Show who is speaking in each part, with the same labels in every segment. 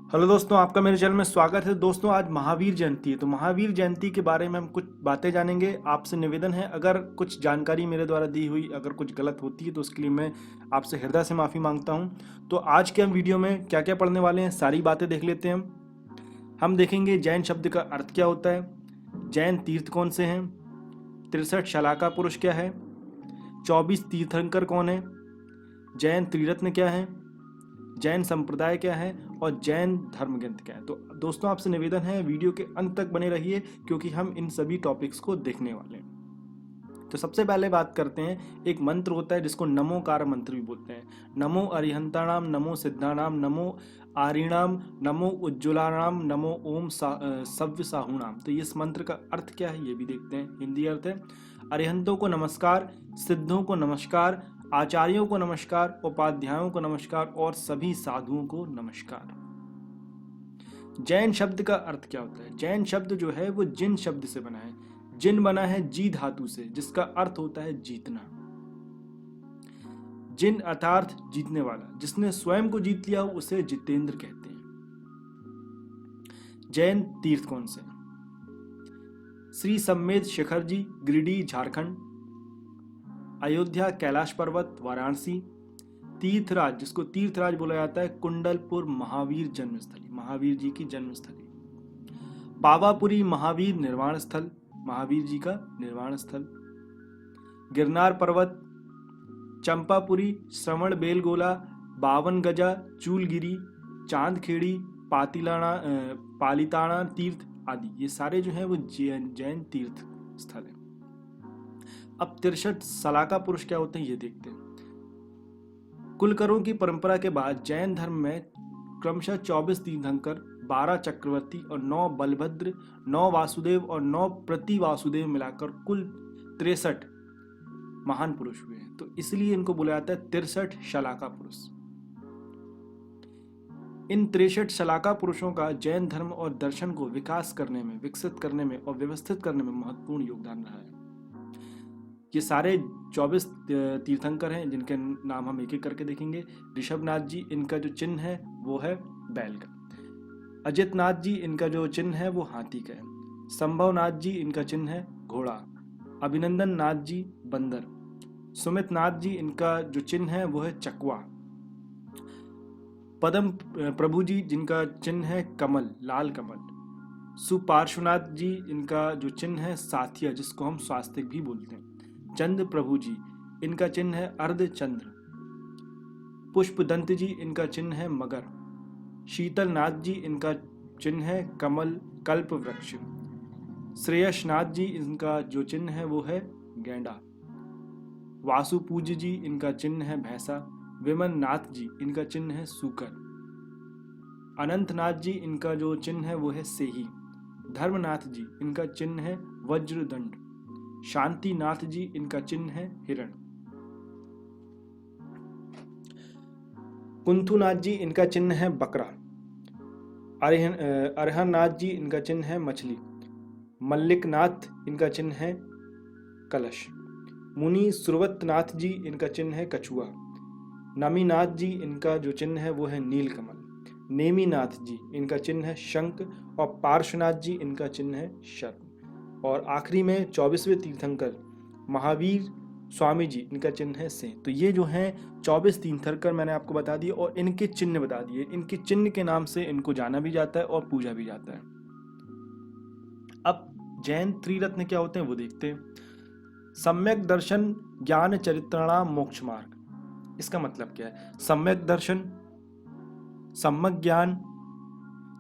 Speaker 1: Hello दोस्तों, आपका मेरे चैनल में स्वागत है। दोस्तों, आज महावीर जयंती है, तो महावीर जयंती के बारे में हम कुछ बातें जानेंगे। आपसे निवेदन है, अगर कुछ जानकारी मेरे द्वारा दी हुई अगर कुछ गलत होती है तो उसके लिए मैं आपसे हृदय से माफ़ी मांगता हूं। तो आज के हम वीडियो में क्या क्या पढ़ने वाले हैं, सारी बातें देख लेते हैं। हम देखेंगे जैन शब्द का अर्थ क्या होता है, जैन तीर्थ कौन से हैं, 63 शलाका पुरुष क्या है, 24 तीर्थंकर कौन है, जैन त्रिरत्न क्या है, जैन संप्रदाय क्या है और जैन धर्म ग्रंथ क्या है। तो दोस्तों, आपसे निवेदन है वीडियो के अंत तक बने रहिए, क्योंकि हम इन सभी टॉपिक्स को देखने वाले हैं। तो सबसे पहले बात करते हैं, एक मंत्र होता है जिसको नमोकार मंत्र भी बोलते हैं। नमो अरिहंताणाम, नमो सिद्धाणाम, नमो आरिणाम, नमो उज्ज्वलाणाम, नमो ओम सव्य साहुणाम। तो इस मंत्र का अर्थ क्या है ये भी देखते हैं। हिंदी अर्थ है, अरिहंतों को नमस्कार, सिद्धों को नमस्कार, आचार्यों को नमस्कार, उपाध्यायों को नमस्कार और सभी साधुओं को नमस्कार। जैन शब्द का अर्थ क्या होता है? जैन शब्द जो है वो जिन शब्द से बना है। जिन बना है जी धातु से, जिसका अर्थ होता है जीतना। जिन अर्थात जीतने वाला, जिसने स्वयं को जीत लिया हो उसे जितेंद्र कहते हैं। जैन तीर्थ कौन से? श्री सम्मेद शिखर जी, गिरिडीह झारखंड, अयोध्या कैलाश पर्वत वाराणसी, तीर्थराज जिसको तीर्थराज बोला जाता है कुंडलपुर महावीर जन्मस्थली, महावीर जी की जन्मस्थली, पावापुरी महावीर निर्वाण स्थल, महावीर जी का निर्वाण स्थल, गिरनार पर्वत, चंपापुरी, श्रवण बेलगोला, 52 गजा, चूलगिरी, चांदखेड़ी, पालिताना तीर्थ आदि, ये सारे जो हैं वो जैन तीर्थ स्थल है। अब 63 सलाका पुरुष क्या होते हैं ये देखते हैं। कुलकरों की परंपरा के बाद जैन धर्म में क्रमशः 24 तीर्थंकर, 12 चक्रवर्ती और 9 बलभद्र, 9 वासुदेव और 9 प्रति वासुदेव मिलाकर कुल 63 महान पुरुष हुए हैं। तो इसलिए इनको बुलाया जाता है 63 शलाका पुरुष। इन 63 शलाका पुरुषों का जैन धर्म और दर्शन को विकास करने में, विकसित करने में और व्यवस्थित करने में महत्वपूर्ण योगदान रहा है। ये सारे 24 तीर्थंकर हैं जिनके नाम हम एक एक करके देखेंगे। ऋषभनाथ जी, इनका जो चिन्ह है वो है बैल का। अजितनाथ जी, इनका जो चिन्ह है वो हाथी का है। संभवनाथ जी, इनका चिन्ह है घोड़ा। अभिनंदन नाथ जी, बंदर। सुमित नाथ जी, इनका जो चिन्ह है वो है चकवा। पदम प्रभु जी, जिनका चिन्ह है कमल, लाल कमल। सुपार्श्वनाथ जी, इनका जो चिन्ह है साथिया, जिसको हम स्वास्तिक भी बोलते हैं। चंद्र प्रभु जी, इनका चिन्ह है अर्ध चंद्र। पुष्पदंत जी, इनका चिन्ह है मगर। शीतल नाथ जी, इनका चिन्ह है कमल कल्प वृक्ष। श्रेयसनाथ जी, इनका जो चिन्ह है वो है गेंडा। वासुपूज्य जी, इनका चिन्ह है भैंसा। विमन नाथ जी, इनका चिन्ह है सूकर। अनंतनाथ जी, इनका जो चिन्ह है वो है सेही। धर्मनाथ जी, इनका चिन्ह है वज्रदंड। शांतिनाथ जी, इनका चिन्ह है हिरण। कुंथुनाथ जी, इनका चिन्ह है बकरा। अरहरनाथ जी, इनका चिन्ह है मछली। मल्लिकनाथ, इनका चिन्ह है कलश। मुनि सुरवतनाथ जी, इनका चिन्ह है कछुआ। नमीनाथ जी, इनका जो चिन्ह है वो है नीलकमल। नेमीनाथ जी, इनका चिन्ह है शंख। और पार्श्वनाथ जी, इनका चिन्ह है सर्प। और आखिरी में 24वें तीर्थंकर महावीर स्वामी जी, इनका चिन्ह है सिंह। तो ये जो हैं 24 तीर्थंकर मैंने आपको बता दिए और इनके चिन्ह बता दिए। इनके चिन्ह के नाम से इनको जाना भी जाता है और पूजा भी जाता है। अब जैन त्रिरत्न क्या होते हैं वो देखते हैं। सम्यक दर्शन, ज्ञान, चरित्राणाम, मोक्ष मार्ग। इसका मतलब क्या है? सम्यक दर्शन, सम्यक ज्ञान,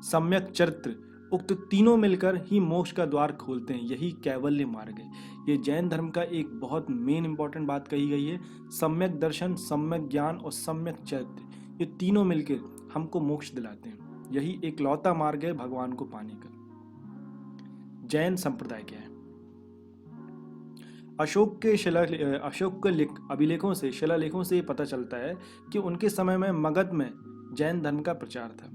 Speaker 1: सम्यक चरित्र, उक्त तीनों मिलकर ही मोक्ष का द्वार खोलते हैं। यही कैवल्य मार्ग है। ये जैन धर्म का एक बहुत मेन इंपॉर्टेंट बात कही गई है। सम्यक दर्शन, सम्यक ज्ञान और सम्यक चरित्र, ये तीनों मिलकर हमको मोक्ष दिलाते हैं। यही एक लौता मार्ग है भगवान को पाने का। जैन संप्रदाय क्या है? अशोक के अभिलेखों से, शिलालेखों से पता चलता है कि उनके समय में मगध में जैन धर्म का प्रचार था।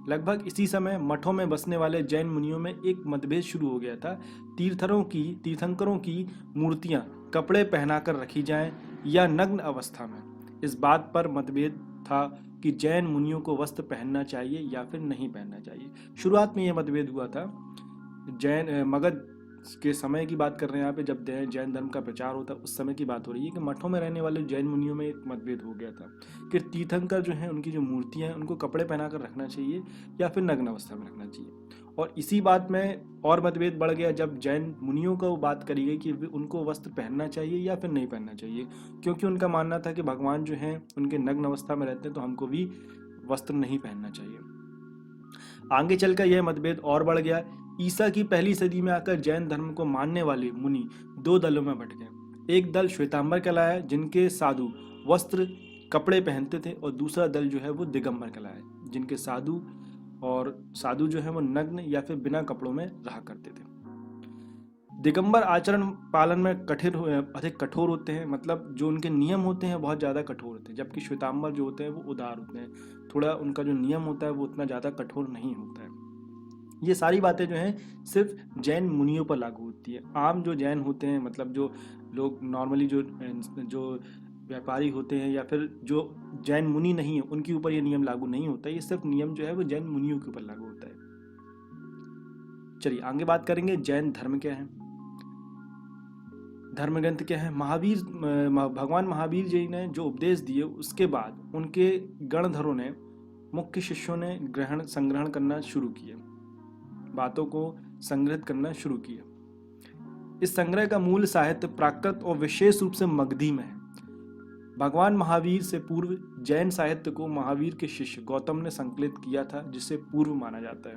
Speaker 1: लगभग इसी समय मठों में बसने वाले जैन मुनियों में एक मतभेद शुरू हो गया था। तीर्थंकरों की मूर्तियां कपड़े पहनाकर रखी जाएं या नग्न अवस्था में। इस बात पर मतभेद था कि जैन मुनियों को वस्त्र पहनना चाहिए या फिर नहीं पहनना चाहिए। शुरुआत में यह मतभेद हुआ था मगध के समय की बात कर रहे हैं यहाँ पे, जब जैन धर्म का प्रचार होता उस समय की बात हो रही है कि मठों में रहने वाले जैन मुनियों में एक मतभेद हो गया था कि तीर्थंकर जो हैं उनकी जो मूर्तियां हैं उनको कपड़े पहनाकर रखना चाहिए या फिर नग्न अवस्था में रखना चाहिए। और इसी बात में और मतभेद बढ़ गया जब जैन मुनियों को बात करी गई कि उनको वस्त्र पहनना चाहिए या फिर नहीं पहनना चाहिए, क्योंकि उनका मानना था कि भगवान जो हैं उनके नग्न अवस्था में रहते हैं तो हमको भी वस्त्र नहीं पहनना चाहिए। आगे चलकर यह मतभेद और बढ़ गया। ईसा की पहली सदी में आकर जैन धर्म को मानने वाले मुनि दो दलों में बंट गए। एक दल श्वेतांबर कहलाया जिनके साधु वस्त्र कपड़े पहनते थे, और दूसरा दल जो है वो दिगंबर कहलाया जिनके साधु जो है वो नग्न या फिर बिना कपड़ों में रहा करते थे। दिगंबर आचरण पालन में अधिक कठोर होते हैं, मतलब जो उनके नियम होते हैं बहुत ज़्यादा कठोर होते हैं, जबकि श्वेतांबर जो होते हैं वो उदार होते हैं, थोड़ा उनका जो नियम होता है वो उतना ज़्यादा कठोर नहीं होता है। ये सारी बातें जो हैं सिर्फ जैन मुनियों पर लागू होती है। आम जो जैन होते हैं, मतलब जो लोग नॉर्मली जो व्यापारी होते हैं या फिर जो जैन मुनि नहीं है उनके ऊपर ये नियम लागू नहीं होता है। ये सिर्फ नियम जो है वो जैन मुनियों के ऊपर लागू होता है। चलिए आगे बात करेंगे जैन धर्म क्या है, धर्म ग्रंथ क्या है। भगवान महावीर जी ने जो उपदेश दिए उसके बाद उनके गणधरों ने, मुख्य शिष्यों ने संग्रहण करना शुरू किया, बातों को संग्रहित करना शुरू किया। इस संग्रह का मूल साहित्य प्राकृत और विशेष रूप से मगधी में है। भगवान महावीर से पूर्व जैन साहित्य को महावीर के शिष्य गौतम ने संकलित किया था, जिसे पूर्व माना जाता है।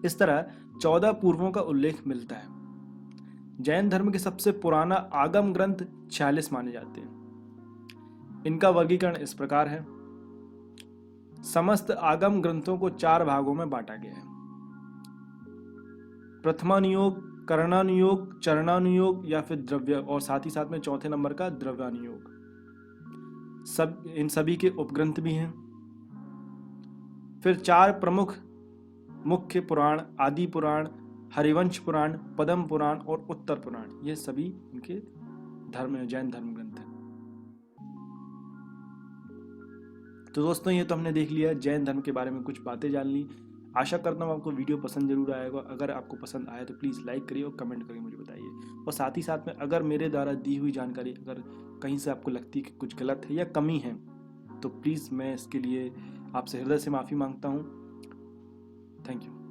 Speaker 1: इस तरह 14 पूर्वों का उल्लेख मिलता है। जैन धर्म के सबसे पुराना आगम ग्रंथ 46 माने जाते हैं। इनका वर्गीकरण इस प्रकार है। समस्त आगम ग्रंथों को 4 भागों में बांटा गया है। प्रथमानुयोग, करणानुयोग, चरणानुयोग या फिर द्रव्य, और साथ ही साथ में चौथे नंबर का द्रव्यानुयोग। इन सभी के उपग्रंथ भी हैं। फिर 4 प्रमुख मुख्य पुराण, आदि पुराण, हरिवंश पुराण, पद्म पुराण और उत्तर पुराण, ये सभी इनके जैन धर्म ग्रंथ हैं। तो दोस्तों ये तो हमने देख लिया जैन धर्म के बारे में, कुछ बातें जान ली। आशा करता हूँ आपको वीडियो पसंद जरूर आएगा। अगर आपको पसंद आया तो प्लीज़ लाइक करिए और कमेंट करके मुझे बताइए। और साथ ही साथ में अगर मेरे द्वारा दी हुई जानकारी अगर कहीं से आपको लगती है कि कुछ गलत है या कमी है तो प्लीज़ मैं इसके लिए आपसे हृदय से माफ़ी मांगता हूँ। Thank you.